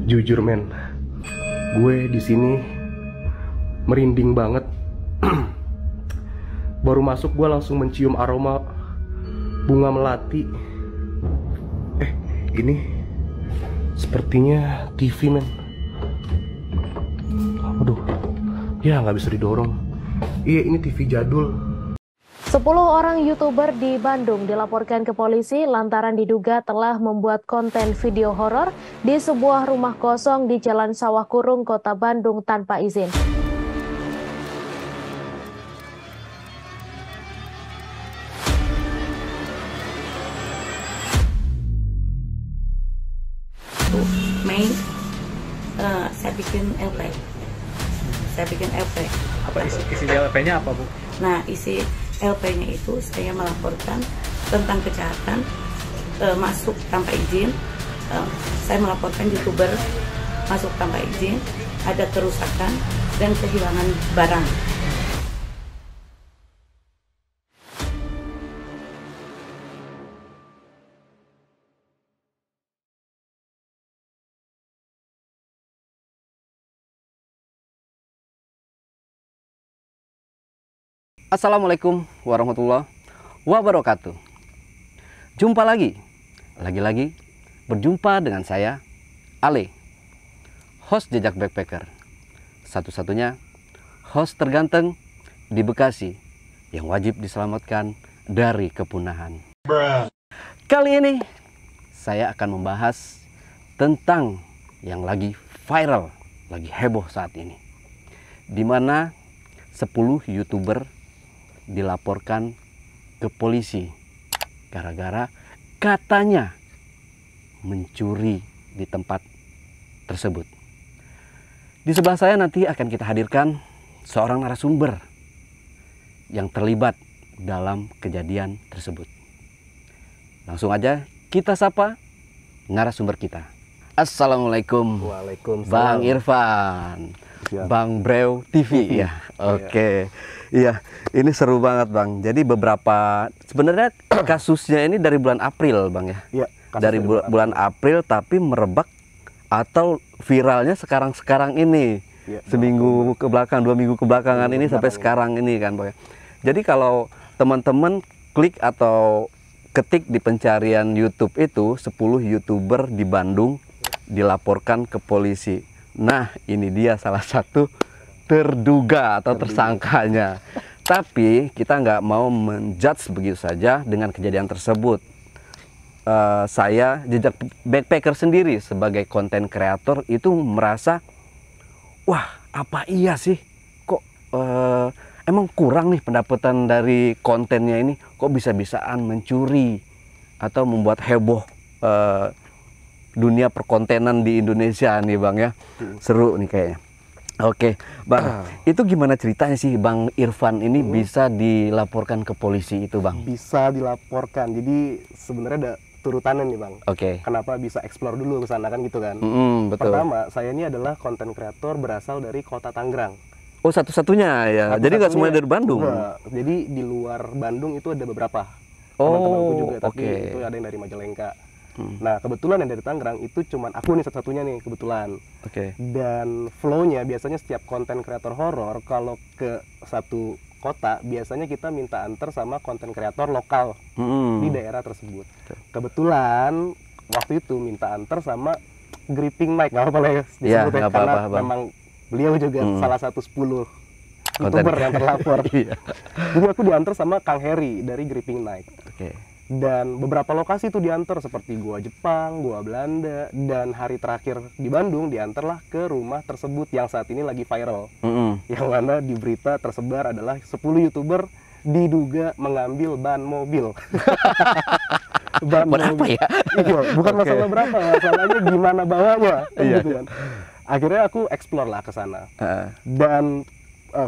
Jujur men, gue di sini merinding banget. Baru masuk gue langsung mencium aroma bunga melati. Ini sepertinya TV men. Waduh, ya nggak bisa didorong. Iya, ini TV jadul. 10 orang YouTuber di Bandung dilaporkan ke polisi lantaran diduga telah membuat konten video horor di sebuah rumah kosong di Jalan Sawah Kurung, Kota Bandung tanpa izin. Mei, saya bikin LP. Apa isi LP-nya apa, Bu? Nah, isi LP-nya itu saya melaporkan tentang kejahatan masuk tanpa izin. Saya melaporkan YouTuber masuk tanpa izin, ada kerusakan dan kehilangan barang. Assalamualaikum warahmatullahi wabarakatuh. Jumpa lagi berjumpa dengan saya, Ale, host Jejak Backpacker. Satu-satunya host terganteng di Bekasi yang wajib diselamatkan dari kepunahan. Kali ini saya akan membahas tentang yang lagi viral, lagi heboh saat ini, di mana 10 YouTuber dilaporkan ke polisi gara-gara katanya mencuri di tempat tersebut. Di sebelah saya nanti akan kita hadirkan seorang narasumber yang terlibat dalam kejadian tersebut. Langsung aja kita sapa narasumber kita. Assalamualaikum. Waalaikumsalam. Bang Irfan. Siap. Bang Brew TV ya. Oke. Iya, ini seru banget Bang. Jadi beberapa sebenarnya kasusnya ini dari bulan April Bang ya. Iya, dari bulan April tapi merebak atau viralnya sekarang ini. Ya, seminggu ke belakang, 2 minggu ke belakangan ini sampai sekarang ini kan Bang. Jadi kalau teman-teman klik atau ketik di pencarian YouTube itu 10 YouTuber di Bandung dilaporkan ke polisi. Nah, ini dia salah satu terduga atau tersangkanya. Tapi kita nggak mau menjudge begitu saja dengan kejadian tersebut. Saya Jejak Backpacker sendiri sebagai konten kreator itu merasa, wah apa iya sih kok emang kurang nih pendapatan dari kontennya ini, kok bisa-bisaan mencuri atau membuat heboh dunia perkontenan di Indonesia nih Bang ya. Seru nih kayaknya. Oke, Bang, itu gimana ceritanya sih Bang Irfan ini bisa dilaporkan ke polisi itu Bang? Bisa dilaporkan, jadi sebenarnya ada turutannya nih Bang. Oke. Kenapa bisa explore dulu ke sana kan gitu kan? Betul. Pertama, saya ini adalah konten kreator berasal dari kota Tangerang. Oh, satu-satunya ya. Jadi nggak semuanya dari Bandung? Enggak. Jadi di luar Bandung itu ada beberapa teman-temanku juga, tapi itu ada yang dari Majalengka. Nah, kebetulan yang dari Tangerang itu cuman aku nih satu-satunya nih kebetulan. Dan flow-nya biasanya setiap konten kreator horor kalau ke satu kota biasanya kita minta antar sama konten kreator lokal di daerah tersebut. Kebetulan waktu itu minta antar sama Gripping Mike, nggak apa-apa lah ya disebutnya, ya, karena Bang. memang beliau juga salah satu 10 YouTuber yang terlapor. Jadi aku diantar sama Kang Heri dari Gripping Night. Dan beberapa lokasi itu diantar seperti Gua Jepang, Gua Belanda, dan hari terakhir di Bandung diantarlah ke rumah tersebut yang saat ini lagi viral. Yang mana di berita tersebar adalah 10 YouTuber diduga mengambil ban mobil. Buat apa ya? Iya, bukan masalah berapa, masalahnya gimana bawanya, gitu kan. Akhirnya aku explore lah ke sana. Dan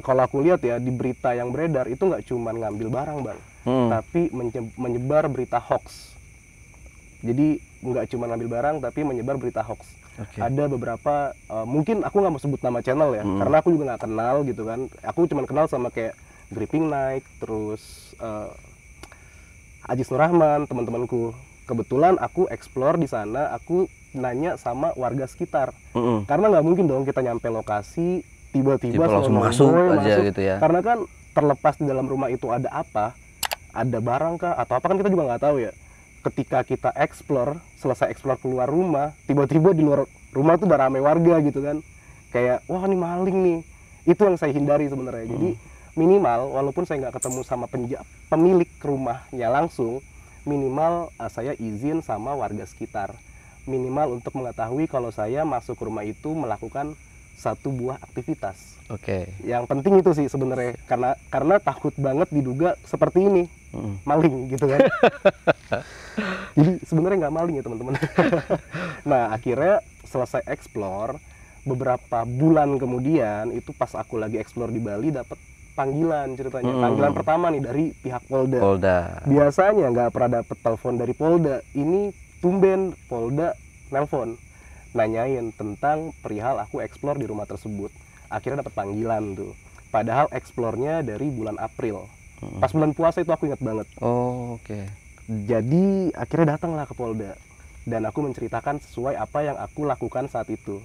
kalau aku lihat ya di berita yang beredar itu nggak cuma ngambil barang Bang, tapi menyebar berita hoax. Jadi nggak cuma ngambil barang tapi menyebar berita hoax. Ada beberapa mungkin aku nggak mau sebut nama channel ya, karena aku juga nggak kenal gitu kan. Aku cuma kenal sama kayak Gripping Night, terus Ajis Nur Rahman, teman-temanku. Kebetulan aku explore di sana, aku nanya sama warga sekitar. Karena nggak mungkin dong kita nyampe lokasi tiba-tiba langsung masuk aja gitu ya. Karena kan terlepas di dalam rumah itu ada apa, ada barang kah atau apa kan kita juga nggak tahu ya. Ketika kita explore, selesai explore keluar rumah, tiba-tiba di luar rumah tuh udah rame warga gitu kan. Kayak wah ini maling nih. Itu yang saya hindari sebenarnya. Jadi minimal walaupun saya nggak ketemu sama pemilik rumahnya langsung, minimal saya izin sama warga sekitar. Minimal untuk mengetahui kalau saya masuk ke rumah itu melakukan satu buah aktivitas. Oke. Yang penting itu sih sebenarnya karena takut banget diduga seperti ini maling gitu kan. Jadi sebenarnya nggak maling ya teman-teman. Nah akhirnya selesai explore beberapa bulan kemudian itu pas aku lagi explore di Bali dapat panggilan ceritanya. Panggilan pertama nih dari pihak Polda. Biasanya nggak pernah dapet telepon dari Polda. Ini tumben Polda nelpon nanyain tentang perihal aku explore di rumah tersebut. Akhirnya dapat panggilan tuh. Padahal explore-nya dari bulan April. Pas bulan puasa itu aku ingat banget. Oh, oke. Jadi akhirnya datanglah ke Polda dan aku menceritakan sesuai apa yang aku lakukan saat itu.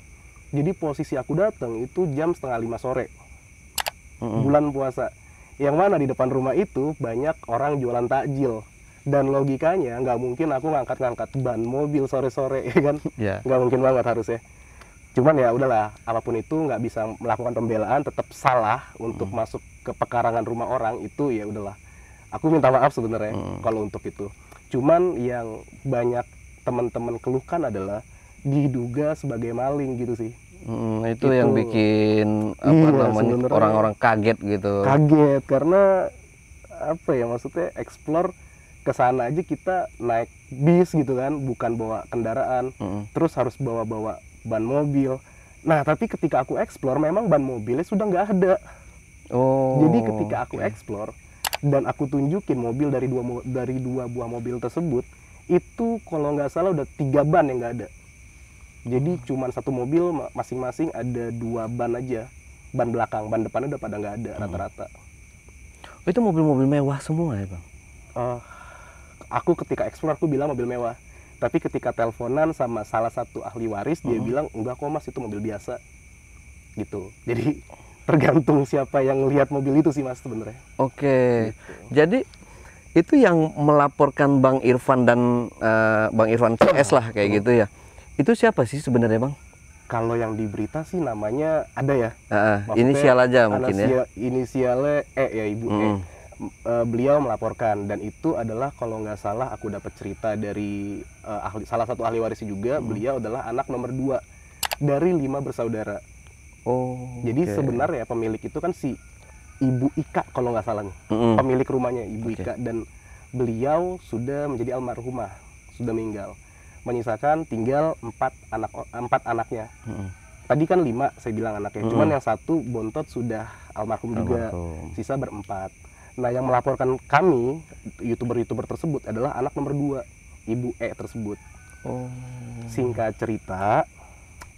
Jadi posisi aku datang itu jam 4:30 sore. Bulan puasa. Yang mana di depan rumah itu banyak orang jualan takjil. Dan logikanya nggak mungkin aku ngangkat-ngangkat ban mobil sore-sore, ya kan? Nggak mungkin banget harusnya. Cuman ya udahlah, apapun itu nggak bisa melakukan pembelaan, tetap salah untuk masuk ke pekarangan rumah orang itu ya udahlah. Aku minta maaf sebenarnya kalau untuk itu. Cuman yang banyak teman-teman keluhkan adalah diduga sebagai maling gitu sih. Itu yang bikin namanya orang-orang kaget gitu. Kaget karena apa ya maksudnya explore ke sana aja kita naik bis gitu kan, bukan bawa kendaraan, terus harus bawa ban mobil. Nah tapi ketika aku explore memang ban mobilnya sudah nggak ada. Jadi ketika aku explore dan aku tunjukin mobil dari dua buah mobil tersebut, itu kalau nggak salah udah 3 ban yang nggak ada. Jadi cuman satu mobil masing-masing ada 2 ban aja, ban belakang, ban depannya udah pada nggak ada rata-rata. Itu mobil-mobil mewah semua ya bang? Aku ketika explore aku bilang mobil mewah, tapi ketika teleponan sama salah satu ahli waris dia bilang enggak kok mas itu mobil biasa gitu. Jadi tergantung siapa yang lihat mobil itu sih mas sebenarnya. Oke. Gitu. Jadi itu yang melaporkan Bang Irfan dan Bang Irfan CS lah kayak gitu ya. Itu siapa sih sebenarnya bang? Kalau yang di berita sih namanya ada ya. Inisial aja mungkin ya. Inisialnya ya Ibu E. Beliau melaporkan dan itu adalah kalau nggak salah aku dapat cerita dari salah satu ahli warisnya juga. Beliau adalah anak nomor 2 dari 5 bersaudara. Jadi sebenarnya pemilik itu kan si Ibu Ika kalau nggak salah nih. Pemilik rumahnya Ibu Ika dan beliau sudah menjadi almarhumah, sudah meninggal. Menyisakan tinggal 4 anaknya. Tadi kan 5 saya bilang anaknya. Cuman yang satu bontot sudah almarhum juga. Sisa berempat. Nah yang melaporkan kami youtuber tersebut adalah anak nomor 2 Ibu E tersebut. Singkat cerita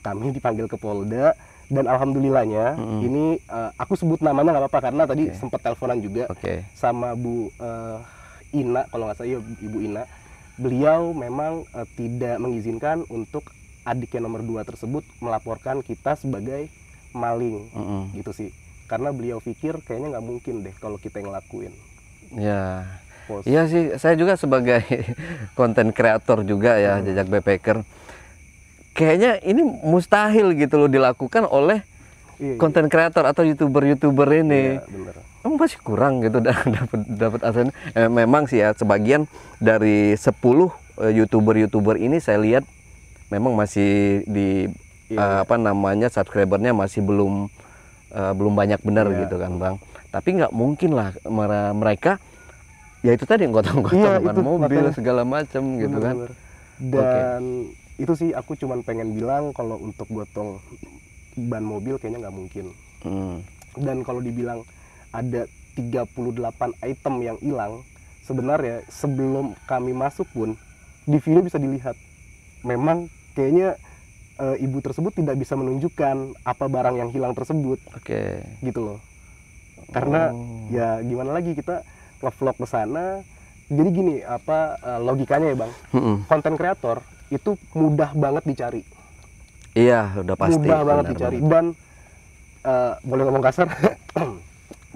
kami dipanggil ke Polda dan alhamdulillahnya ini aku sebut namanya nggak apa-apa karena tadi sempat teleponan juga sama Bu Ina kalau nggak salah Ibu Ina. Beliau memang tidak mengizinkan untuk adiknya nomor 2 tersebut melaporkan kita sebagai maling gitu sih. Karena beliau pikir kayaknya nggak mungkin deh kalau kita yang ngelakuin. Ya, iya sih. Saya juga sebagai konten kreator juga ya, Jejak Backpacker. Kayaknya ini mustahil gitu loh dilakukan oleh konten kreator atau youtuber ini. Iya, bener. Emang masih kurang gitu dapat asen. Memang sih ya sebagian dari 10 youtuber ini saya lihat memang masih di subscribernya masih belum banyak benar gitu kan bang. Tapi nggak mungkin lah mereka ya itu tadi gotong-gotong ban mobil segala macam gitu kan. Dan itu sih aku cuman pengen bilang kalau untuk gotong ban mobil kayaknya nggak mungkin. Dan kalau dibilang ada 38 item yang hilang, sebenarnya sebelum kami masuk pun di video bisa dilihat memang kayaknya ibu tersebut tidak bisa menunjukkan apa barang yang hilang tersebut. Gitu loh. Karena ya gimana lagi kita ngevlog ke sana. Jadi gini, logikanya ya bang, konten kreator itu mudah banget dicari. Iya, udah pasti. Mudah banget benar dicari. banget. Dan boleh ngomong kasar,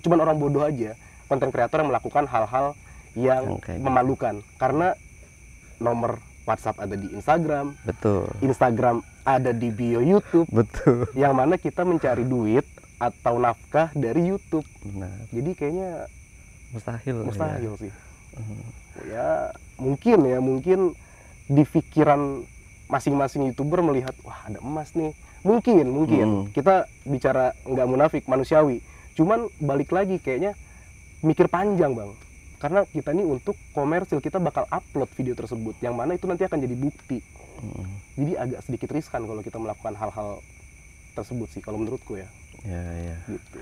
cuman orang bodoh aja, konten kreator yang melakukan hal-hal yang memalukan. Karena nomor WhatsApp ada di Instagram, Betul. Instagram ada di bio YouTube, Betul. yang mana kita mencari duit atau nafkah dari YouTube. Benar. Jadi kayaknya Mustahil mustahil sih. Ya mungkin di pikiran masing-masing YouTuber melihat, wah ada emas nih. Mungkin kita bicara nggak munafik, manusiawi. Cuman balik lagi kayaknya mikir panjang bang. Karena kita nih untuk komersil kita bakal upload video tersebut, yang mana itu nanti akan jadi bukti. Jadi agak sedikit riskan kalau kita melakukan hal-hal tersebut sih, kalau menurutku ya. Ya. Gitu.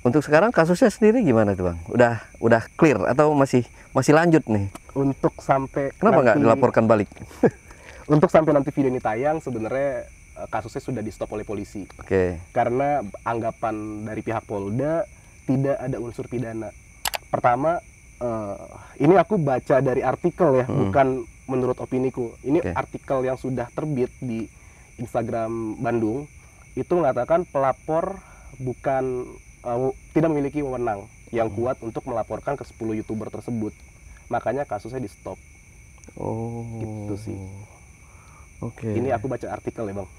Untuk sekarang kasusnya sendiri gimana tuh bang? Udah clear atau masih lanjut nih? Untuk sampai Kenapa nggak dilaporkan balik? Untuk sampai nanti video ini tayang, sebenarnya kasusnya sudah di stop oleh polisi. Oke. Karena anggapan dari pihak Polda tidak ada unsur pidana. Pertama, ini aku baca dari artikel ya, bukan menurut opiniku. Ini artikel yang sudah terbit di Instagram Bandung, itu mengatakan pelapor bukan tidak memiliki wewenang yang kuat untuk melaporkan ke 10 YouTuber tersebut. Makanya kasusnya di stop. Oh. Gitu sih. Oke. Ini aku baca artikel ya bang.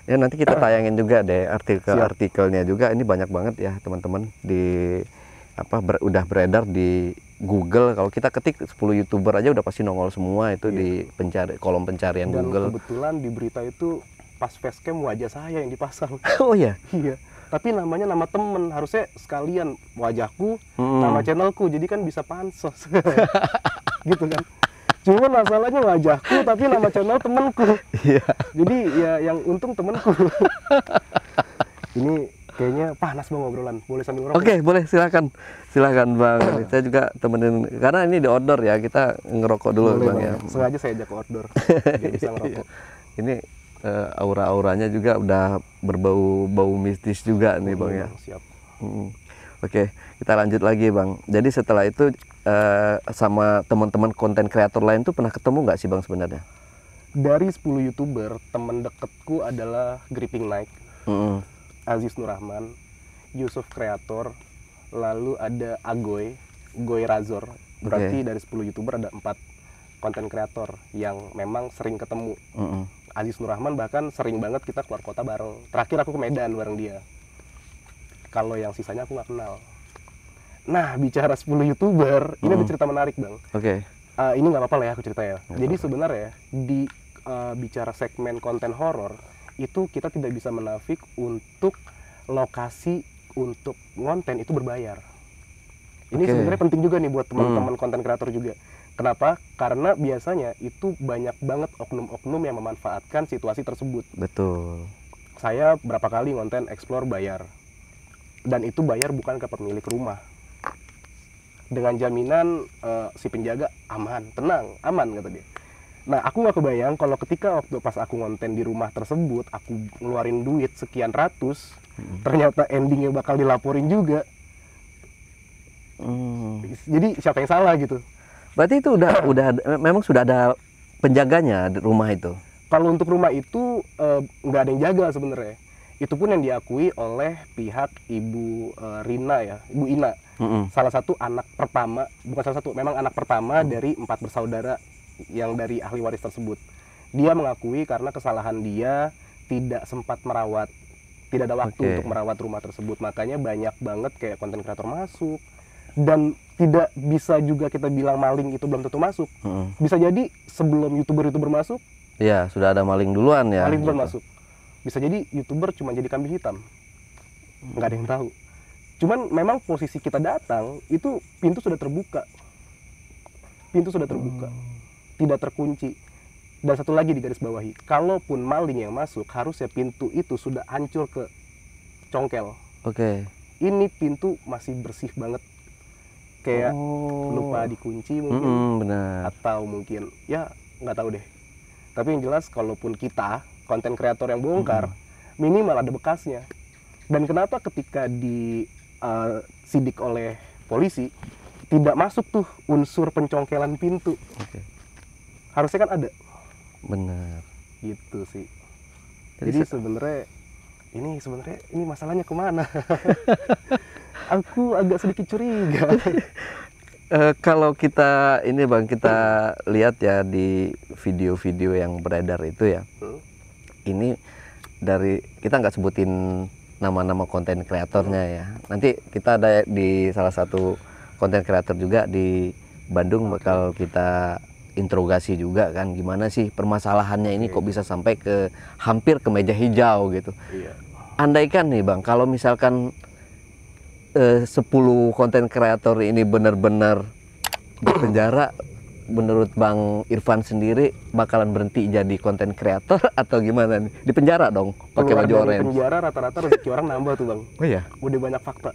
Ya nanti kita tayangin juga deh artikelnya juga. Ini banyak banget ya teman-teman di udah beredar di Google. Kalau kita ketik 10 YouTuber aja udah pasti nongol semua itu di kolom pencarian Dan Google. Kebetulan di berita itu pas facecam wajah saya yang dipasang. Oh ya. Iya. Tapi namanya nama temen, harusnya sekalian wajahku, nama channelku, jadi kan bisa pansos. Gitu kan. Cuma masalahnya wajahku tapi nama channel temenku. Iya. Jadi ya yang untung temenku. Ini kayaknya panas bang obrolan. Boleh sambil ngerokok? Oke, boleh, silakan bang. Saya juga temenin karena ini di outdoor ya, kita ngerokok dulu. Boleh, bang ya. Sengaja saya ajak ke outdoor biar bisa ngerokok. Ini aura-auranya juga udah berbau mistis juga nih bang ya. Siap. Oke, kita lanjut lagi bang. Jadi setelah itu sama teman-teman konten kreator lain tuh pernah ketemu nggak sih bang sebenarnya? Dari 10 YouTuber, teman deketku adalah Gripping Night, Aziz Nurrahman, Yusuf Kreator, lalu ada Goy Razor. Berarti dari 10 YouTuber ada 4 konten kreator yang memang sering ketemu. Aziz Nurrahman bahkan sering banget kita keluar kota bareng. Terakhir aku ke Medan bareng dia. Kalau yang sisanya aku nggak kenal. Nah, bicara 10 YouTuber, ini ada cerita menarik bang. Ini nggak apa-apa lah ya aku cerita ya. Jadi sebenarnya di bicara segmen konten horor, itu kita tidak bisa menafik untuk lokasi untuk konten itu berbayar. Ini sebenarnya penting juga nih buat teman-teman konten kreator juga. Kenapa? Karena biasanya itu banyak banget oknum-oknum yang memanfaatkan situasi tersebut. Betul. Saya berapa kali konten explore bayar. Dan itu bayar bukan ke pemilik rumah. Dengan jaminan si penjaga aman, tenang, aman kata dia. Nah, aku nggak kebayang kalau ketika waktu pas aku ngonten di rumah tersebut, aku ngeluarin duit sekian ratus, ternyata endingnya bakal dilaporin juga. Jadi siapa yang salah gitu? Berarti itu memang sudah ada penjaganya di rumah itu. Kalau untuk rumah itu nggak ada yang jaga sebenarnya. Itu pun yang diakui oleh pihak Ibu Rina ya, Ibu Ina. Salah satu anak pertama, bukan salah satu, memang anak pertama dari 4 bersaudara yang dari ahli waris tersebut. Dia mengakui karena kesalahan dia tidak sempat merawat, tidak ada waktu untuk merawat rumah tersebut. Makanya banyak banget kayak konten kreator masuk. Dan tidak bisa juga kita bilang maling itu belum tentu masuk. Bisa jadi sebelum YouTuber masuk, ya sudah ada maling duluan ya. Maling duluan masuk. Bisa jadi YouTuber cuma jadi kambing hitam. Nggak ada yang tahu. Cuman memang posisi kita datang, itu pintu sudah terbuka. Pintu sudah terbuka. Tidak terkunci. Dan satu lagi di garis bawahi, kalaupun maling yang masuk, harusnya pintu itu sudah hancur ke congkel. Ini pintu masih bersih banget. Kayak lupa dikunci mungkin. Benar. Atau mungkin, ya nggak tahu deh. Tapi yang jelas, kalaupun kita, konten kreator yang bongkar, minimal ada bekasnya. Dan kenapa ketika disidik oleh polisi, tidak masuk tuh unsur pencongkelan pintu? Harusnya kan ada. Bener. Gitu sih. Jadi sebenarnya ini masalahnya kemana? Aku agak sedikit curiga. Kalau kita ini Bang, kita lihat ya di video-video yang beredar itu ya, ini dari kita nggak sebutin nama-nama konten kreatornya ya. Nanti kita ada di salah satu konten kreator juga di Bandung bakal kita interogasi juga kan, gimana sih permasalahannya ini kok bisa sampai ke hampir ke meja hijau gitu. Iya. Andaikan nih Bang, kalau misalkan 10 konten kreator ini benar-benar di penjara, menurut Bang Irfan sendiri bakalan berhenti jadi konten kreator atau gimana nih? Di penjara dong, pakai baju orange. Di penjara rata-rata rezeki orang nambah tuh Bang. Oh iya? Udah banyak fakta.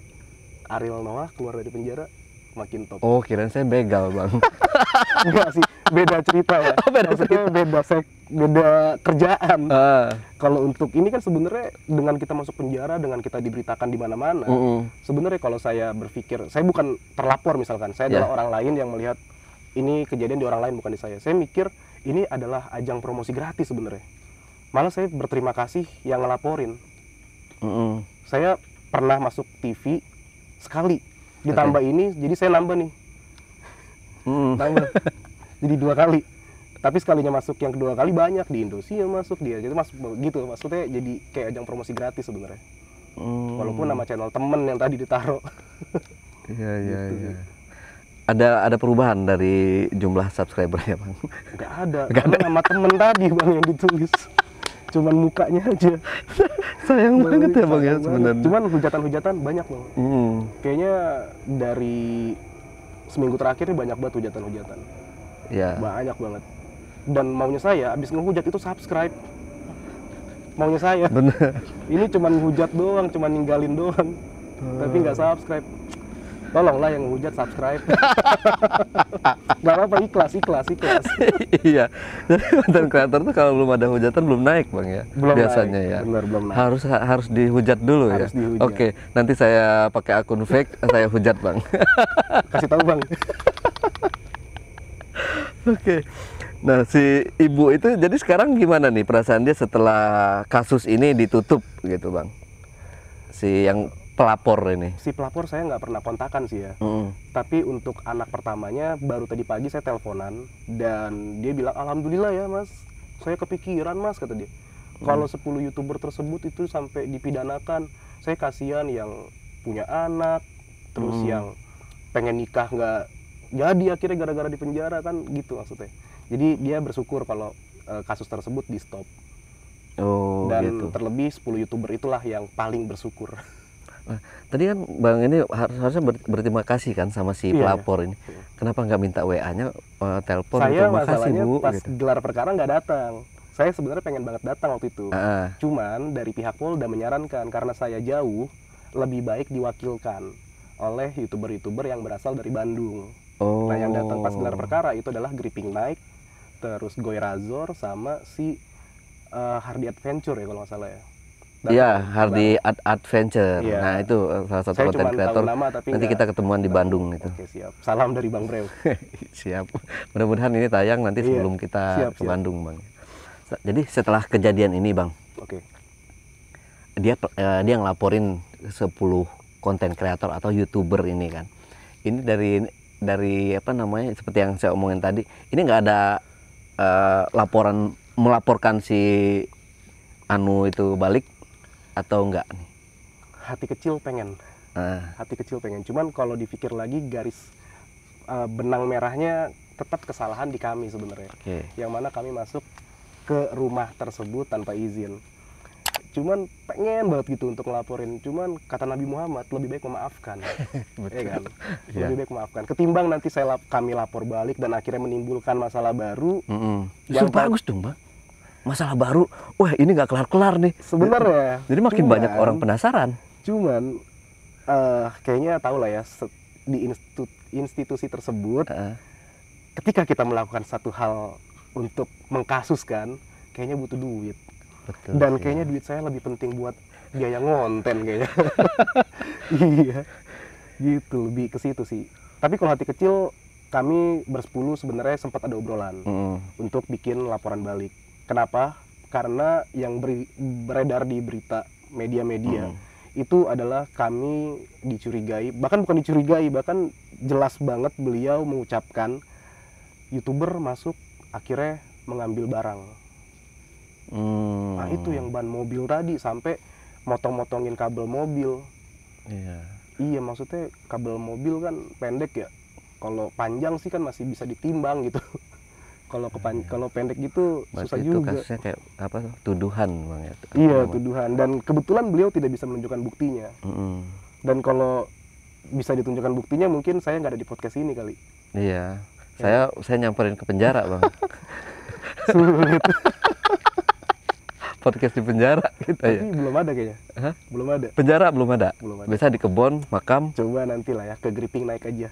Ariel Noah keluar dari penjara makin top. Oh, kirain saya begal Bang. Enggak sih, beda cerita ya. Maksudnya beda kerjaan. Kalau untuk ini kan sebenarnya dengan kita masuk penjara, dengan kita diberitakan di mana-mana, sebenarnya kalau saya berpikir, saya bukan terlapor misalkan, saya adalah orang lain yang melihat ini kejadian di orang lain, bukan di saya. Saya mikir ini adalah ajang promosi gratis sebenarnya. Malah saya berterima kasih yang ngelaporin. Saya pernah masuk TV sekali, ditambah ini, jadi saya nambah nih. Nambah. Jadi 2 kali. Tapi sekalinya masuk yang kedua kali banyak di Indosiar masuk dia. Jadi masuk gitu, maksudnya jadi kayak ajang promosi gratis sebenarnya. Walaupun nama channel temen yang tadi ditaruh. Iya, iya, Gitu iya. sih. Ada perubahan dari jumlah subscribernya Bang? Nggak ada. Karena nama temen tadi Bang yang ditulis. Cuman mukanya aja. Sayang banget ya Bang ya sebenarnya. Cuman hujatan-hujatan banyak Bang. Kayaknya dari seminggu terakhir ini banyak banget hujatan-hujatan. Ya. Banyak banget. Dan maunya saya abis ngehujat itu subscribe. Maunya saya. Bener. Ini cuman hujat doang, cuman ninggalin doang. Tapi nggak subscribe. Tolonglah yang hujat subscribe. Gak apa-apa, ikhlas. Iya. Jadi konten kreator tuh kalau belum ada hujatan belum naik Bang ya. Belum biasanya naik. ya. Bener, belum naik. Harus dihujat dulu Harus ya. dihujat. Oke, nanti saya pakai akun fake, saya hujat Bang. Kasih tahu Bang. Oke. Nah, si ibu itu jadi sekarang gimana nih perasaan dia setelah kasus ini ditutup gitu Bang? Si yang pelapor ini. Si pelapor saya nggak pernah kontakan sih ya. Tapi untuk anak pertamanya baru tadi pagi saya teleponan dan dia bilang alhamdulillah ya Mas, saya kepikiran Mas kata dia. Kalau 10 YouTuber tersebut itu sampai dipidanakan, saya kasihan yang punya anak, terus yang pengen nikah nggak jadi akhirnya gara-gara di penjara kan gitu maksudnya. Jadi dia bersyukur kalau kasus tersebut di stop. Oh, dan gitu. terlebih 10 YouTuber itulah yang paling bersyukur. Tadi kan Bang ini harusnya berterima kasih kan sama si pelapor ini. Kenapa nggak minta WA-nya, telepon? Saya terima kasih masalahnya Bu. pas Gitu. gelar perkara nggak datang. Saya sebenarnya pengen banget datang waktu itu. Cuman dari pihak Polda menyarankan karena saya jauh, lebih baik diwakilkan oleh YouTuber-YouTuber yang berasal dari Bandung. Nah yang datang pas gelar perkara itu adalah Gripping Night, terus Goy Razor sama si Hardy Adventure ya kalau nggak salah ya. Iya, Hardy Adventure. Iya. Nah itu salah satu Saya konten cuma kreator. tahu nama, tapi Nanti kita ketemuan di Bandung itu. Oke siap. Salam dari Bang Brew. Siap. Mudah-mudahan ini tayang nanti sebelum kita ke Bandung Bang. Jadi setelah kejadian ini Bang, dia ngelaporin 10 konten kreator atau YouTuber ini kan. Ini dari apa namanya, seperti yang saya omongin tadi, ini nggak ada melaporkan si Anu itu balik atau enggak nih? Hati kecil pengen. Hati kecil pengen. Cuman kalau dipikir lagi garis benang merahnya tetap kesalahan di kami sebenarnya. Yang mana kami masuk ke rumah tersebut tanpa izin. Cuman pengen banget gitu untuk ngelaporin. Cuman kata Nabi Muhammad lebih baik memaafkan. Ya kan? Lebih baik memaafkan. Ketimbang nanti kami lapor balik dan akhirnya menimbulkan masalah baru. Yang bagus dong Bang. Masalah baru, wah ini nggak kelar-kelar nih sebenarnya. Jadi makin banyak orang penasaran. Cuman kayaknya tahu lah ya, di institusi tersebut ketika kita melakukan satu hal untuk mengkasuskan, kayaknya butuh duit. Betul, dan kayaknya duit saya lebih penting buat biaya ngonten kayaknya. Iya gitu, lebih ke situ sih. Tapi kalau hati kecil kami bersepuluh sebenarnya sempat ada obrolan untuk bikin laporan balik. Kenapa? Karena yang beredar di berita media-media itu adalah kami dicurigai, bahkan bukan dicurigai, bahkan jelas banget beliau mengucapkan YouTuber masuk akhirnya mengambil barang. Nah itu yang ban mobil tadi, sampai motong-motongin kabel mobil. Iya, maksudnya kabel mobil kan pendek ya. Kalau panjang sih kan masih bisa ditimbang gitu. Kalau pendek gitu berarti susah itu juga. kasusnya kayak apa? Tuduhan bang ya? Iya, tuduhan. Dan kebetulan beliau tidak bisa menunjukkan buktinya. Dan kalau bisa ditunjukkan buktinya, mungkin saya nggak ada di podcast ini kali. Iya, saya nyamperin ke penjara bang. Sulit. Podcast di penjara kita ya. Tapi belum ada kayaknya. Hah? Belum ada. Penjara belum ada. Belum ada. Biasa di kebun, makam. Coba nanti lah ya, ke Griping naik aja.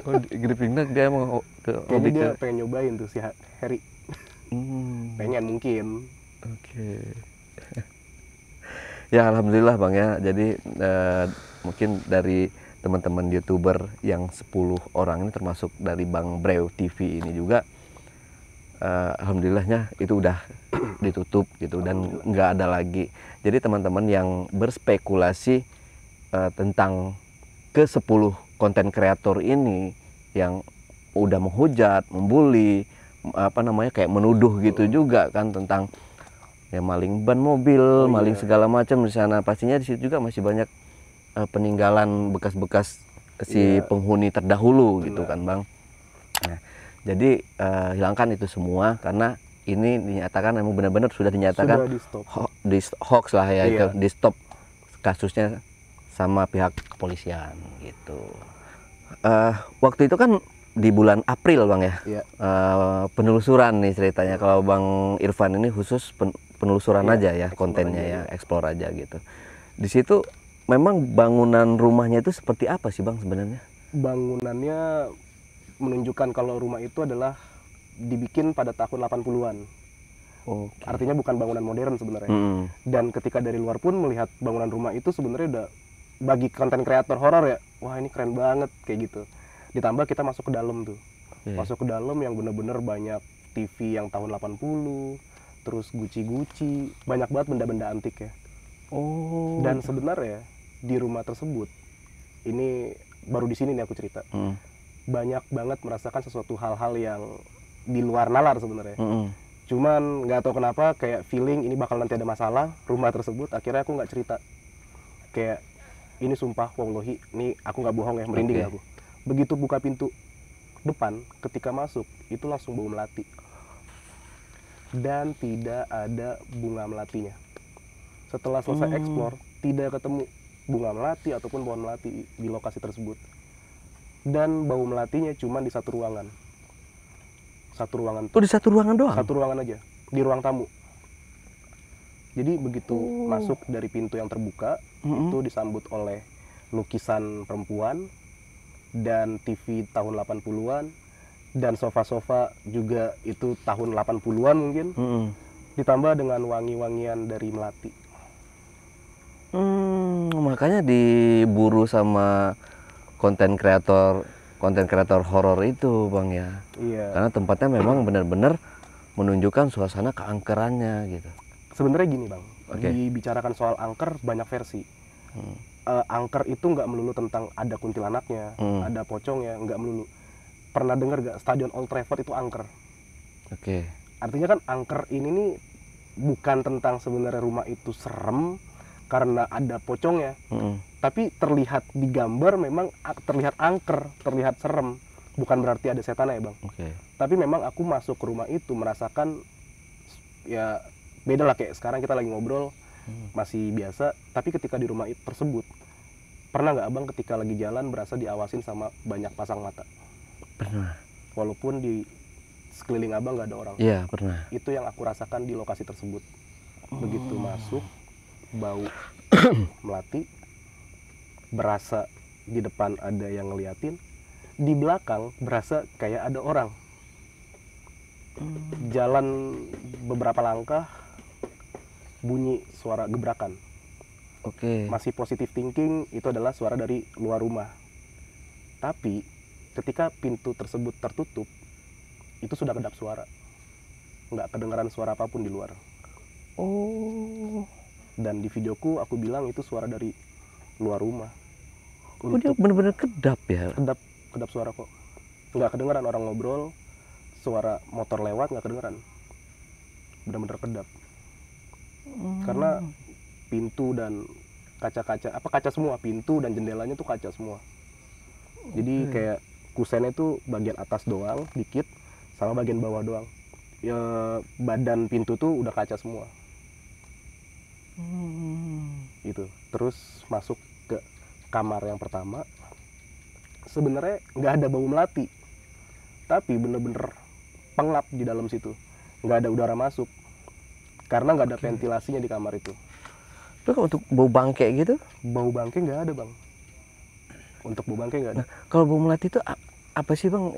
Oh, Gripingnya dia mau ke Kayaknya dia pengen nyobain tuh si Harry. Pengen mungkin. Oke. Ya alhamdulillah bang ya. Jadi mungkin dari teman-teman YouTuber yang 10 orang ini, termasuk dari Bang Breu TV ini juga, alhamdulillahnya itu udah ditutup gitu dan nggak ada lagi. Jadi teman-teman yang berspekulasi tentang ke 10 konten kreator ini yang udah menghujat, membuli, kayak menuduh gitu juga kan, tentang ya maling ban mobil, maling segala macam di sana. Pastinya di situ juga masih banyak peninggalan bekas-bekas si penghuni terdahulu gitu kan bang. Nah, jadi hilangkan itu semua, karena ini dinyatakan memang benar-benar sudah dinyatakan di hoax lah ya, itu di stop kasusnya sama pihak kepolisian gitu. Waktu itu kan di bulan April bang ya, penelusuran nih ceritanya. Kalau Bang Irfan ini khusus penelusuran aja ya, kontennya ya, explore aja gitu. Di situ memang bangunan rumahnya itu seperti apa sih bang sebenarnya? Bangunannya menunjukkan kalau rumah itu adalah dibikin pada tahun 80-an. Artinya bukan bangunan modern sebenarnya. Dan ketika dari luar pun melihat bangunan rumah itu sebenarnya udah, bagi konten kreator horor ya, wah ini keren banget kayak gitu. Ditambah kita masuk ke dalam tuh. Masuk ke dalam yang bener-bener banyak TV yang tahun 80, terus Gucci, banyak banget benda-benda antik ya. Dan sebenarnya di rumah tersebut, ini baru di sini nih aku cerita. Banyak banget merasakan sesuatu hal-hal yang di luar nalar sebenarnya. Cuman nggak tahu kenapa kayak feeling ini bakal nanti ada masalah rumah tersebut. Akhirnya aku nggak cerita. Kayak ini sumpah wallahi, ini aku nggak bohong ya, merinding aku. Begitu buka pintu depan, ketika masuk itu langsung bau melati. Dan tidak ada bunga melatinya. Setelah selesai explore, tidak ketemu bunga melati ataupun pohon melati di lokasi tersebut. Dan bau melatinya cuma di satu ruangan. Satu ruangan. Di satu ruangan doang? Satu ruangan aja, di ruang tamu. Jadi begitu masuk dari pintu yang terbuka, itu disambut oleh lukisan perempuan dan TV tahun 80-an, dan sofa-sofa juga itu tahun 80-an mungkin. Ditambah dengan wangi-wangian dari melati. Makanya diburu sama konten kreator horor itu bang ya. Karena tempatnya memang benar-benar menunjukkan suasana keangkerannya gitu. Sebenarnya gini bang, dibicarakan soal angker banyak versi. Angker itu nggak melulu tentang ada kuntilanaknya, ada pocongnya, nggak melulu. Pernah dengar nggak Stadion Old Trafford itu angker? Artinya kan angker ini nih bukan tentang sebenarnya rumah itu serem karena ada pocongnya, tapi terlihat di gambar memang terlihat angker, terlihat serem. Bukan berarti ada setan ya bang. Tapi memang aku masuk ke rumah itu merasakan ya beda lah, kayak sekarang kita lagi ngobrol masih biasa, tapi ketika di rumah itu tersebut, pernah nggak abang ketika lagi jalan berasa diawasin sama banyak pasang mata? Pernah. Walaupun di sekeliling abang nggak ada orang. Iya pernah. Itu yang aku rasakan di lokasi tersebut. Begitu masuk, bau melati, berasa di depan ada yang ngeliatin, di belakang berasa kayak ada orang. Jalan beberapa langkah, bunyi suara gebrakan. Masih positive thinking itu adalah suara dari luar rumah. Tapi ketika pintu tersebut tertutup, itu sudah kedap suara, nggak kedengaran suara apapun di luar. Oh. Dan di videoku aku bilang itu suara dari luar rumah. Oh, dia benar-benar kedap ya? Kedap suara kok, nggak kedengaran orang ngobrol, suara motor lewat nggak kedengaran, benar-benar kedap. Karena pintu dan kaca semua, pintu dan jendelanya tuh kaca semua. Jadi kayak kusennya tuh bagian atas doang dikit, sama bagian bawah doang. Ya, badan pintu tuh udah kaca semua. Gitu. Terus masuk ke kamar yang pertama, sebenarnya nggak ada bau melati, tapi bener-bener pengap di dalam situ, nggak ada udara masuk karena nggak ada ventilasinya di kamar itu. Tapi kalau untuk bau bangke gitu? Bau bangke nggak ada, Bang. Untuk bau bangke nggak ada. Nah, kalau bau melati itu apa sih, Bang?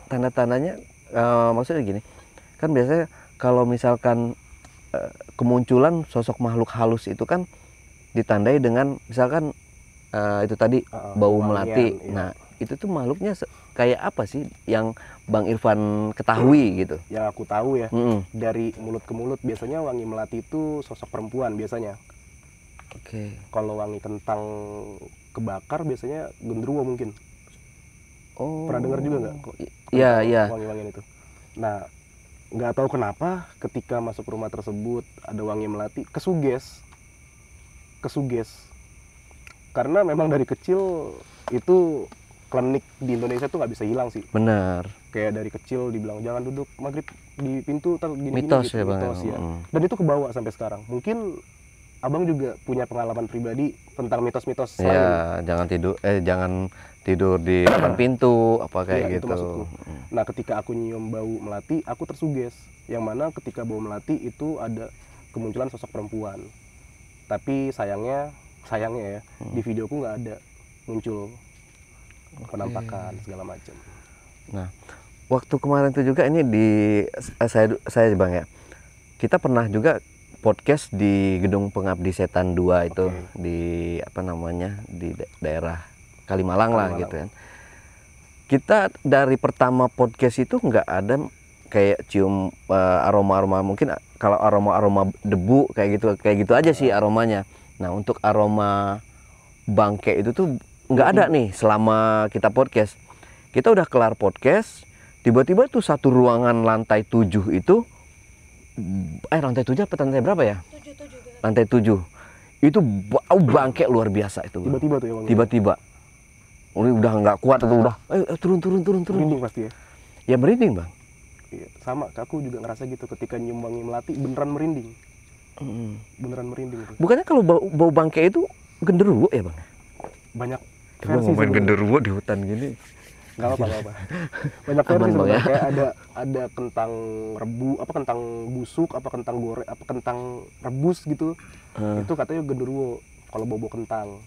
Tanda-tandanya, maksudnya gini, kan biasanya kalau misalkan kemunculan sosok makhluk halus itu kan ditandai dengan misalkan itu tadi bau melati. Iya. Nah, itu tuh makhluknya kayak apa sih yang Bang Irfan ketahui gitu? Yang aku tahu ya, dari mulut ke mulut biasanya wangi melati itu sosok perempuan biasanya. Oke. Kalau wangi kentang kebakar biasanya genderuwo mungkin. Oh. Pernah dengar juga nggak? Iya, iya. Wangi-wangian itu. Nah, nggak tahu kenapa ketika masuk rumah tersebut ada wangi melati, kesuges. Karena memang dari kecil itu klinik di Indonesia tuh nggak bisa hilang sih. Benar. Kayak dari kecil dibilang jangan duduk maghrib di pintu gini-gini Mitos gitu. ya, Bang. Mitos ya. Dan itu kebawa sampai sekarang. Mungkin Abang juga punya pengalaman pribadi tentang mitos-mitos lain. Ya, jangan tidur di depan pintu apa kayak Iya, gitu. itu maksudku. Nah, ketika aku nyium bau melati, aku tersuges. Yang mana ketika bau melati itu ada kemunculan sosok perempuan. Tapi sayangnya ya, di videoku nggak ada muncul penampakan segala macam. Nah, waktu kemarin itu juga ini saya Bang ya. Kita pernah juga podcast di Gedung Pengabdi Setan 2 itu di apa namanya? Di daerah Kalimalang lah gitu kan. Kita dari pertama podcast itu nggak ada kayak cium aroma-aroma, mungkin kalau aroma-aroma debu kayak gitu aja sih aromanya. Nah, untuk aroma bangke itu tuh nggak ada nih selama kita podcast. Kita udah kelar podcast, tiba-tiba tuh satu ruangan lantai 7 itu, lantai 7 apa lantai berapa ya? 7. Lantai 7. Itu bau bangke luar biasa itu. Tiba-tiba tuh ya, Bang. Tiba-tiba. Udah nggak kuat itu udah. Turun. Merinding pasti ya? Ya merinding, Bang. Iya, sama. Aku juga ngerasa gitu ketika nyium wangi melati beneran merinding. Beneran merinding itu. Bukannya kalau bau bangke itu genderuwo ya, Bang? Banyak Coba versi ngomongin sebenarnya. genderuwo di hutan gini. Nggak apa-apa. Banyak versi Aman, Bang, sebenarnya. ya? Kayak ada kentang kentang busuk, kentang goreng, kentang rebus gitu. Itu katanya genderuwo kalau bau kentang.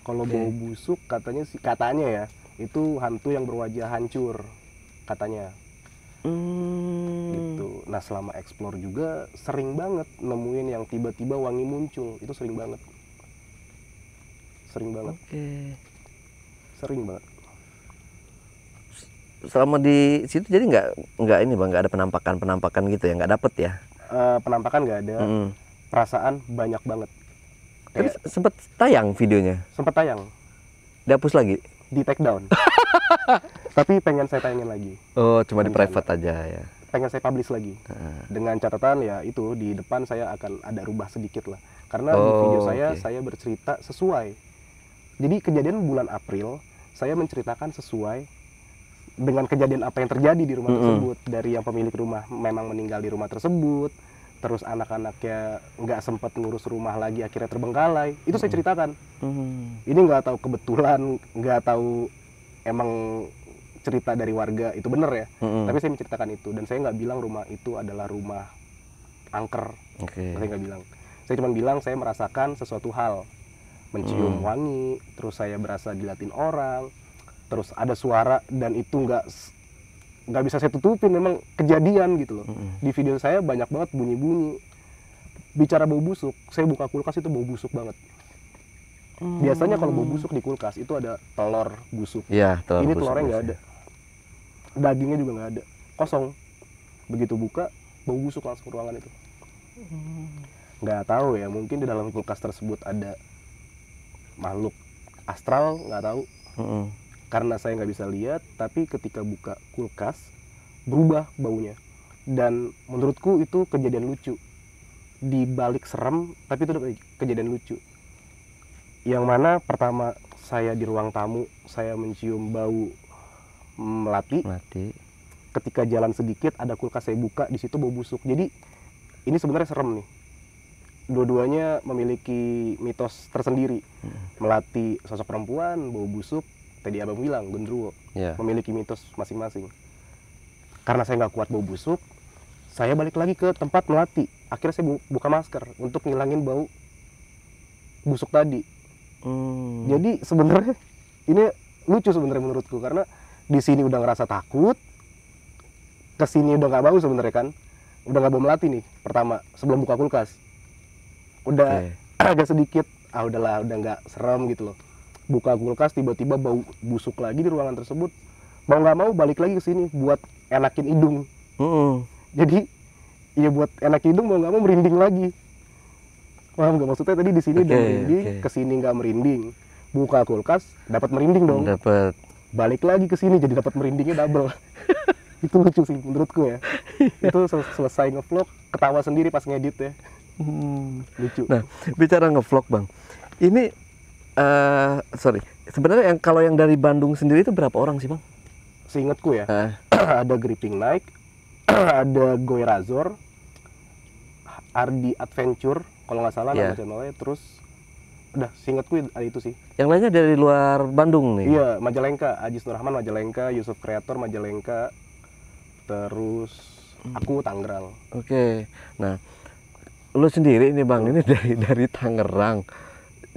Kalau bau busuk katanya ya, itu hantu yang berwajah hancur katanya. Gitu. Nah, selama explore juga sering banget nemuin yang tiba-tiba wangi muncul. Itu sering banget. Sering banget. Selama di situ jadi nggak ini, Bang, nggak ada penampakan gitu ya, nggak dapet ya? Penampakan nggak ada. Perasaan banyak banget. Tapi sempet tayang videonya? Sempet tayang. Dihapus lagi? Di take down. Tapi pengen saya tayangin lagi. Oh, cuma di private aja ya? Pengen saya publish lagi. Dengan catatan ya itu di depan saya akan ada rubah sedikit lah. Karena di video saya bercerita sesuai. Jadi kejadian bulan April, saya menceritakan sesuai dengan kejadian apa yang terjadi di rumah tersebut. Dari yang pemilik rumah memang meninggal di rumah tersebut, terus anak-anaknya nggak sempat ngurus rumah lagi, akhirnya terbengkalai. Itu saya ceritakan. Ini nggak tahu kebetulan, nggak tahu emang cerita dari warga itu bener ya. Tapi saya menceritakan itu, dan saya nggak bilang rumah itu adalah rumah angker. Saya nggak bilang. Saya cuma bilang saya merasakan sesuatu hal, mencium wangi, terus saya berasa diliatin orang, terus ada suara, dan itu nggak bisa saya tutupin, memang kejadian gitu loh. Di video saya banyak banget bunyi-bunyi. Bicara bau busuk, saya buka kulkas itu bau busuk banget. Biasanya kalau bau busuk di kulkas itu ada telur busuk. Iya, telur Ini busuk telurnya nggak ada, biasanya. dagingnya juga nggak ada, kosong. Begitu buka, bau busuk langsung ke ruangan itu. Nggak tahu ya, mungkin di dalam kulkas tersebut ada makhluk astral, nggak tahu. Karena saya nggak bisa lihat, tapi ketika buka kulkas berubah baunya. Dan menurutku itu kejadian lucu. Di balik serem, tapi itu kejadian lucu. Yang mana pertama saya di ruang tamu, saya mencium bau melati. Ketika jalan sedikit ada kulkas saya buka, di situ bau busuk. Jadi ini sebenarnya serem nih. Dua-duanya memiliki mitos tersendiri. Melati sosok perempuan, bau busuk, tadi abang bilang genderuwo, memiliki mitos masing-masing. Karena saya nggak kuat bau busuk, saya balik lagi ke tempat melati. Akhirnya saya buka masker untuk ngilangin bau busuk tadi. Jadi sebenarnya ini lucu sebenarnya menurutku, karena di sini udah ngerasa takut, ke sini udah nggak bau sebenarnya kan, udah nggak bau melati nih pertama sebelum buka kulkas, udah agak sedikit udahlah, udah nggak serem gitu loh. Buka kulkas tiba-tiba bau busuk lagi di ruangan tersebut, mau nggak mau balik lagi ke sini buat enakin hidung. Jadi ya buat enak hidung mau nggak mau merinding lagi. Paham nggak maksudnya? Tadi di sini udah merinding, kesini nggak merinding. Buka kulkas dapat merinding dong. Dapat. Balik lagi ke sini jadi dapat merindingnya double. Itu lucu sih menurutku ya. Itu selesai ngevlog ketawa sendiri pas ngedit ya. Lucu. Nah, bicara ngevlog Bang, ini sorry, sebenarnya kalau yang dari Bandung sendiri itu berapa orang sih Bang? Seingatku ya, ada Gripping Night, ada Goy Razor, Ardi Adventure kalau nggak salah nama channelnya, terus udah seingatku ada itu sih. Yang lainnya dari luar Bandung nih? Iya, Majalengka, Ajis Nurrahman Majalengka, Yusuf Kreator Majalengka, terus aku Tangerang. Nah lu sendiri ini Bang, ini dari Tangerang,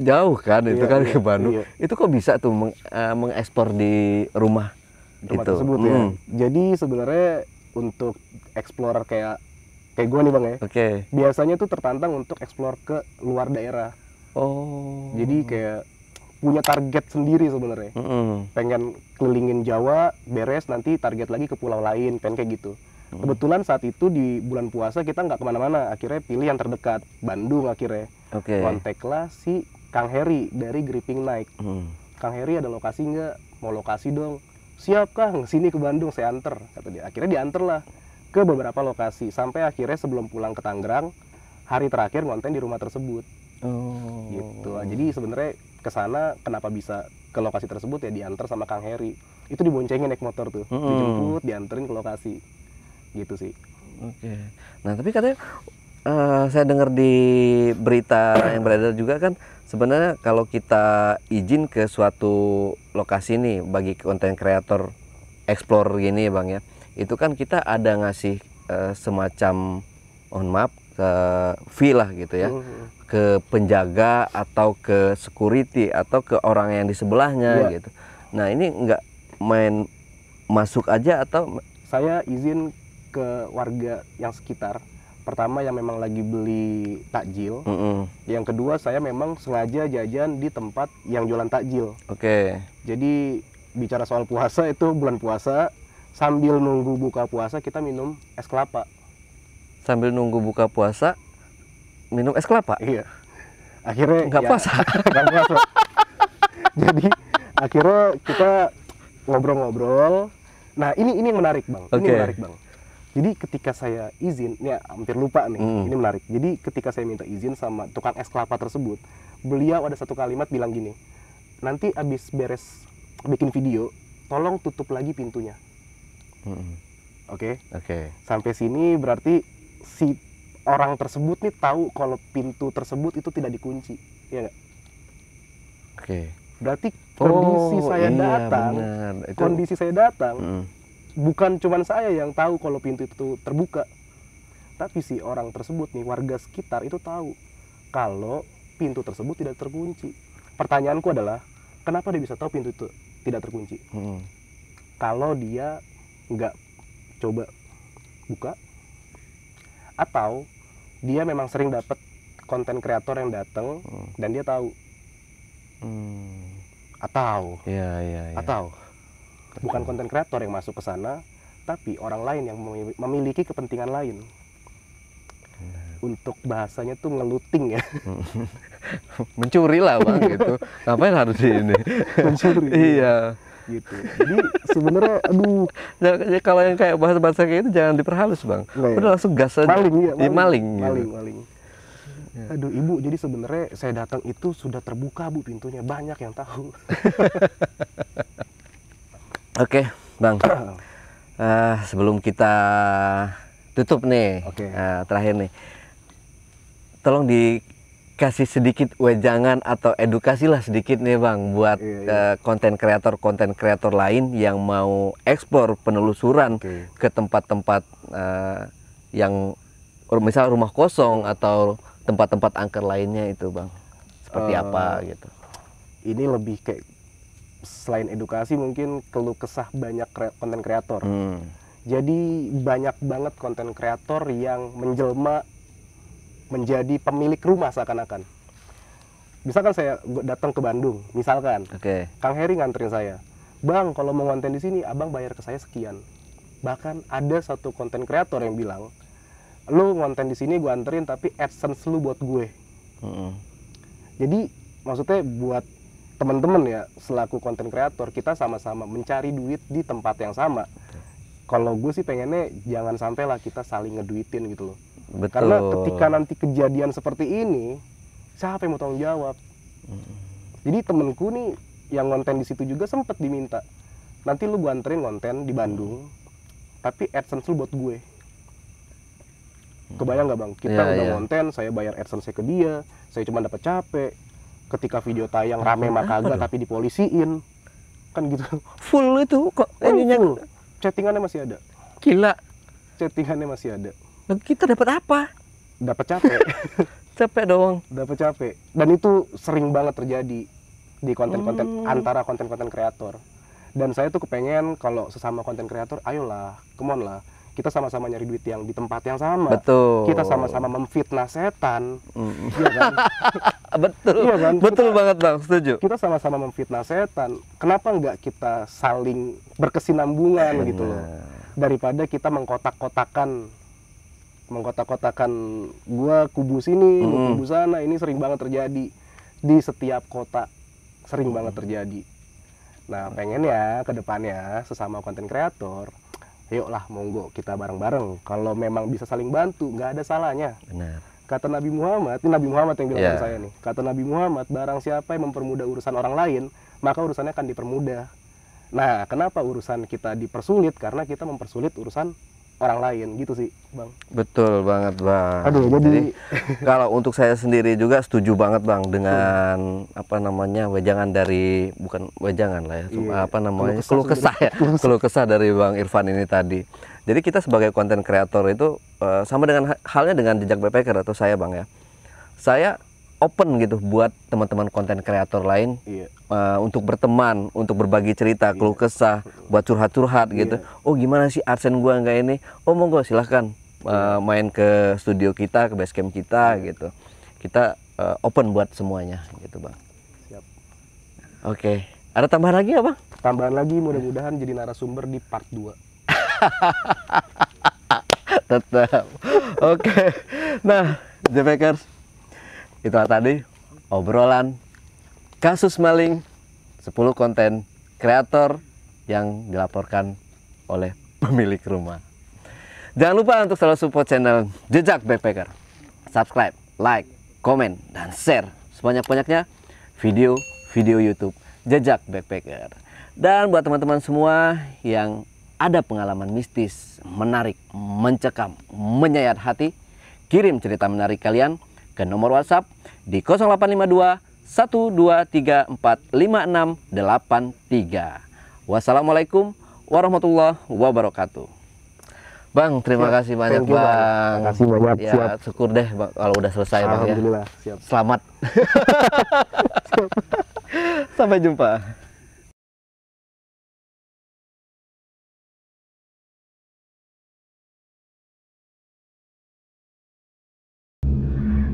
jauh kan itu kan ke Bandung. Itu kok bisa tuh mengekspor di rumah itu tersebut ya. Jadi sebenarnya untuk explorer kayak gue nih Bang ya, biasanya tuh tertantang untuk explore ke luar daerah. Jadi kayak punya target sendiri sebenarnya. Pengen kelilingin Jawa, beres, nanti target lagi ke pulau lain, pengen kayak gitu. Kebetulan saat itu di bulan puasa kita nggak kemana-mana, akhirnya pilih yang terdekat, Bandung akhirnya. Kontaklah si Kang Heri dari Gripping Night. Kang Heri ada lokasi nggak? Mau lokasi dong. Siap Kang, sini ke Bandung saya anter, kata dia. Akhirnya dianter lah ke beberapa lokasi, sampai akhirnya sebelum pulang ke Tangerang, hari terakhir ngonten di rumah tersebut. Gitu. Jadi sebenarnya ke sana kenapa bisa ke lokasi tersebut ya diantar sama Kang Heri. Itu diboncengin naik motor tuh, dijemput, dianterin ke lokasi. Gitu sih. Nah tapi katanya saya dengar di berita yang beredar juga kan, sebenarnya kalau kita izin ke suatu lokasi nih bagi konten kreator explore gini Bang ya, itu kan kita ada ngasih semacam, mohon maaf, fee lah gitu ya, ke penjaga atau ke security atau ke orang yang di sebelahnya gitu. Nah ini nggak main masuk aja atau? Saya izin ke warga yang sekitar. Pertama yang memang lagi beli takjil. Yang kedua saya memang sengaja jajan di tempat yang jualan takjil. Jadi bicara soal puasa, itu bulan puasa, sambil nunggu buka puasa kita minum es kelapa. Sambil nunggu buka puasa minum es kelapa? Iya. Akhirnya nggak puasa. Nggak puasa. Jadi akhirnya kita ngobrol-ngobrol. Nah ini menarik Bang. Ini menarik Bang. Jadi ketika saya izin, ya hampir lupa nih, ini menarik. Jadi ketika saya minta izin sama tukang es kelapa tersebut, beliau ada satu kalimat bilang gini, nanti abis beres bikin video, tolong tutup lagi pintunya. Oke. Sampai sini berarti si orang tersebut nih tahu kalau pintu tersebut itu tidak dikunci, ya nggak? Berarti kondisi saya datang, kondisi saya datang. Bukan cuma saya yang tahu kalau pintu itu terbuka, tapi si orang tersebut nih, warga sekitar itu tahu kalau pintu tersebut tidak terkunci. Pertanyaanku adalah, kenapa dia bisa tahu pintu itu tidak terkunci? Kalau dia nggak coba buka, atau dia memang sering dapat konten kreator yang datang dan dia tahu. Atau Iya. atau bukan konten kreator yang masuk ke sana, tapi orang lain yang memiliki kepentingan lain. Untuk bahasanya tuh ngeluting ya. Mencuri lah Bang gitu. Ngapain harus ini? Mencuri. Iya. Gitu. Jadi sebenarnya aduh, Ya, kalau yang kayak bahasa-bahasa kayak itu jangan diperhalus Bang. Nggak, Udah langsung gas aja. maling ya, Iya, maling gitu. maling. Aduh Ibu, jadi sebenarnya saya datang itu sudah terbuka Bu pintunya, banyak yang tahu. Oke, Bang. Sebelum kita tutup nih, Oke. terakhir nih, tolong dikasih sedikit wejangan atau edukasi lah sedikit nih Bang buat Iya. konten kreator lain yang mau eksplor penelusuran Oke. ke tempat-tempat yang misal rumah kosong atau tempat-tempat angker lainnya itu Bang, seperti apa gitu. Ini lebih kayak selain edukasi mungkin keluh kesah banyak konten kreator. Jadi banyak banget konten kreator yang menjelma menjadi pemilik rumah seakan-akan. Misalkan saya datang ke Bandung, misalkan Oke. Kang Heri nganterin saya, Bang kalau mau konten di sini abang bayar ke saya sekian. Bahkan ada satu konten kreator yang bilang, lu ngonten di sini gue anterin tapi AdSense lu buat gue. Jadi maksudnya buat teman-teman ya, selaku konten kreator kita sama-sama mencari duit di tempat yang sama. Kalau gue sih pengennya jangan sampai lah kita saling ngeduitin gitu loh. Betul. Karena ketika nanti kejadian seperti ini, siapa yang mau tanggung jawab? Jadi temenku nih yang ngonten di situ juga sempat diminta, nanti lu gue anterin ngonten di Bandung, tapi AdSense lu buat gue. Kebayang nggak Bang? Kita udah ngonten, saya bayar AdSense ke dia, saya cuma dapat capek. Ketika video tayang rame mah kagak, tapi dipolisiin, kan gitu. Full itu kok ininya Full. Chattingannya masih ada. gila. Chattingannya masih ada. Nah, kita dapat apa? Dapat capek. Capek doang. Dapat capek. Dan itu sering banget terjadi di konten-konten antara konten-konten kreator. Dan saya tuh kepengen kalau sesama konten kreator, ayolah, come on lah, kita sama-sama nyari duit yang di tempat yang sama. Betul. Kita sama-sama memfitnah setan. Iya kan? Betul. Iya kan? Betul banget Bang, setuju. Kita sama-sama memfitnah setan. Kenapa nggak kita saling berkesinambungan gitu loh? Daripada kita mengkotak-kotakan gua kubu sini, gua kubu sana. Ini sering banget terjadi di setiap kota. Sering banget terjadi. Nah, pengen ya ke depannya sesama konten kreator, yuklah monggo kita bareng-bareng. Kalau memang bisa saling bantu, nggak ada salahnya. Benar. Kata Nabi Muhammad, ini Nabi Muhammad yang bilang ke saya nih. Kata Nabi Muhammad, barang siapa yang mempermudah urusan orang lain, maka urusannya akan dipermudah. Nah, kenapa urusan kita dipersulit? Karena kita mempersulit urusan orang lain, gitu sih, Bang. Betul banget Bang. Aduh, jadi kalau untuk saya sendiri juga setuju banget Bang dengan apa namanya wejangan dari, bukan wejangan lah ya, apa namanya keluh kesah ya, keluh kesah dari Bang Irfan ini tadi. Jadi kita sebagai konten kreator itu sama dengan halnya dengan Jejak Backpacker atau saya Bang ya. Saya open gitu buat teman-teman konten kreator lain untuk berteman, untuk berbagi cerita, keluh kesah, buat curhat-curhat gitu. Oh gimana sih AdSense gua nggak ini? Oh monggo silahkan main ke studio kita, ke basecamp kita gitu. Kita open buat semuanya gitu Bang. Siap. Oke. Ada tambahan lagi nggak Bang? Tambahan lagi, mudah-mudahan jadi narasumber di part 2. Tetap. Oke. Nah, Jepekers, itu tadi obrolan kasus maling 10 konten kreator yang dilaporkan oleh pemilik rumah. Jangan lupa untuk selalu support channel Jejak Backpacker. Subscribe, like, komen, dan share sebanyak-banyaknya video-video YouTube Jejak Backpacker. Dan buat teman-teman semua yang ada pengalaman mistis, menarik, mencekam, menyayat hati, kirim cerita menarik kalian ke nomor WhatsApp di 0852 1234 5683. Wassalamualaikum warahmatullahi wabarakatuh. Bang, terima kasih banyak Bang. Terima kasih banyak. Ya, Siap. syukur deh Bang kalau udah selesai Bang ya. Alhamdulillah, siap. Selamat. Sampai jumpa.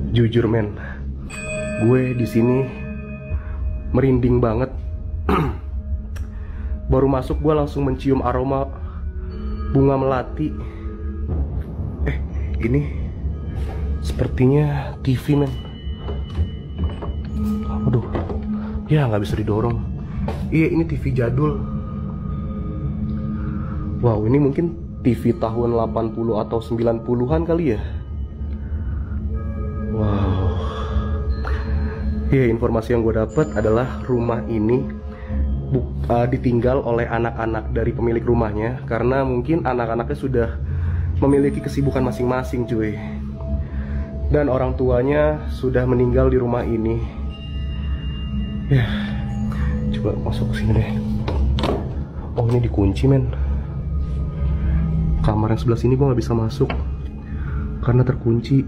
Jujur men, gue di sini merinding banget. Baru masuk gue langsung mencium aroma bunga melati. Ini sepertinya TV, men. Aduh, ya nggak bisa didorong. Iya, ini TV jadul. Wow, ini mungkin TV tahun 80 atau 90-an kali ya. Wow. Ya, informasi yang gue dapat adalah rumah ini ditinggal oleh anak-anak dari pemilik rumahnya, karena mungkin anak-anaknya sudah memiliki kesibukan masing-masing, cuy. Dan orang tuanya sudah meninggal di rumah ini. Ya, coba masuk ke sini deh. Oh, ini dikunci, men. Kamar yang sebelah sini gue nggak bisa masuk karena terkunci.